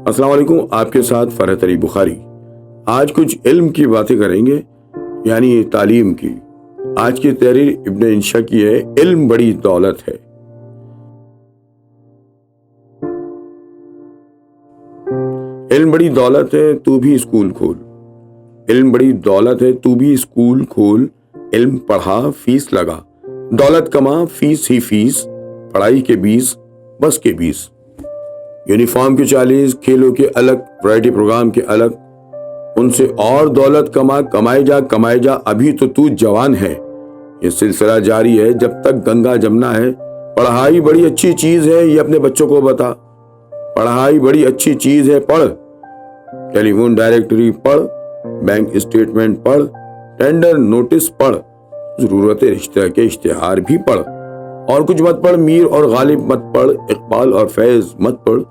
السلام علیکم، آپ کے ساتھ فرحت علی بخاری۔ آج کچھ علم کی باتیں کریں گے، یعنی تعلیم کی۔ آج کی تحریر ابن انشا کی ہے، علم بڑی دولت ہے۔ علم بڑی دولت ہے، تو بھی اسکول کھول۔ علم بڑی دولت ہے، تو بھی اسکول کھول۔ علم پڑھا، فیس لگا، دولت کما، فیس ہی فیس۔ پڑھائی کے 20، بس کے 20۔ یونیفارم کے 40، کھیلوں کے الگ، ورائٹی پروگرام کے الگ۔ ان سے اور دولت کما، کمائے جا، ابھی تو جوان ہے۔ یہ سلسلہ جاری ہے جب تک گنگا جمنا ہے۔ پڑھائی بڑی اچھی چیز ہے، یہ اپنے بچوں کو بتا۔ پڑھائی بڑی اچھی چیز ہے، پڑھ۔ ٹیلی فون ڈائریکٹری پڑھ، بینک اسٹیٹمنٹ پڑھ، ٹینڈر نوٹس پڑھ، ضرورت رشتہ کے اشتہار بھی پڑھ۔ اور کچھ مت پڑھ، میر اور غالب مت پڑھ، اقبال اور فیض مت پڑھ،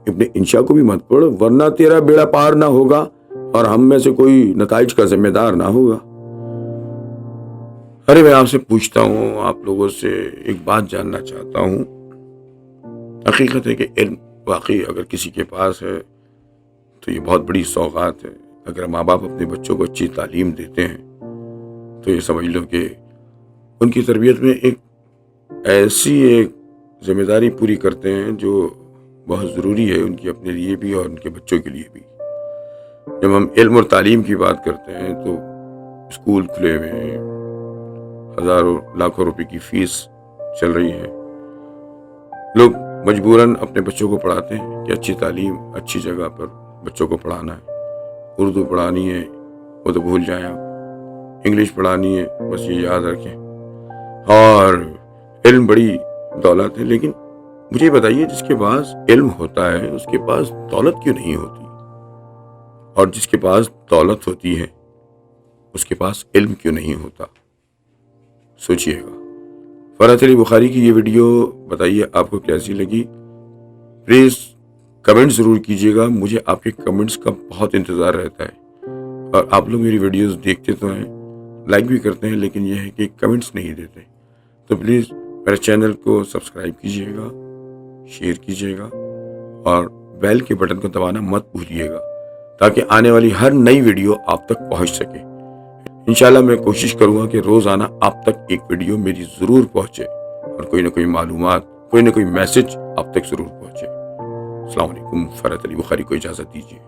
ابن انشا کو بھی مت پڑھ، ورنہ تیرا بیڑا پار نہ ہوگا اور ہم میں سے کوئی نتائج کا ذمہ دار نہ ہوگا۔ ارے میں آپ سے پوچھتا ہوں، آپ لوگوں سے ایک بات جاننا چاہتا ہوں۔ حقیقت ہے کہ علم واقعی اگر کسی کے پاس ہے تو یہ بہت بڑی سوغات ہے۔ اگر ماں باپ اپنے بچوں کو اچھی تعلیم دیتے ہیں تو یہ سمجھ لو کہ ان کی تربیت میں ایسی ایک ذمہ داری پوری کرتے ہیں جو بہت ضروری ہے ان کی اپنے لیے بھی اور ان کے بچوں کے لیے بھی۔ جب ہم علم اور تعلیم کی بات کرتے ہیں تو اسکول کھلے ہوئے ہیں، ہزاروں لاکھوں روپے کی فیس چل رہی ہے۔ لوگ مجبوراً اپنے بچوں کو پڑھاتے ہیں کہ اچھی تعلیم اچھی جگہ پر بچوں کو پڑھانا ہے۔ اردو پڑھانی ہے وہ تو بھول جائیں آپ، انگلش پڑھانی ہے بس یہ یاد رکھیں۔ اور علم بڑی دولت ہے، لیکن مجھے بتائیے جس کے پاس علم ہوتا ہے اس کے پاس دولت کیوں نہیں ہوتی؟ اور جس کے پاس دولت ہوتی ہے اس کے پاس علم کیوں نہیں ہوتا؟ سوچئے گا۔ فرحت علی بخاری کی یہ ویڈیو بتائیے آپ کو کیسی لگی؟ پلیز کمنٹ ضرور کیجیے گا، مجھے آپ کے کمنٹس کا بہت انتظار رہتا ہے۔ اور آپ لوگ میری ویڈیوز دیکھتے تو ہیں، لائک بھی کرتے ہیں، لیکن یہ ہے کہ کمنٹس نہیں دیتے۔ تو پلیز میرے چینل کو سبسکرائب کیجیے گا، شیئر کیجیے گا اور بیل کے بٹن کو دبانا مت بھولیے گا تاکہ آنے والی ہر نئی ویڈیو آپ تک پہنچ سکے۔ انشاءاللہ میں کوشش کروں گا کہ روزانہ آپ تک ایک ویڈیو میری ضرور پہنچے اور کوئی نہ کوئی معلومات، کوئی نہ کوئی میسج آپ تک ضرور پہنچے۔ السلام علیکم، فرحت علی بخاری کو اجازت دیجیے۔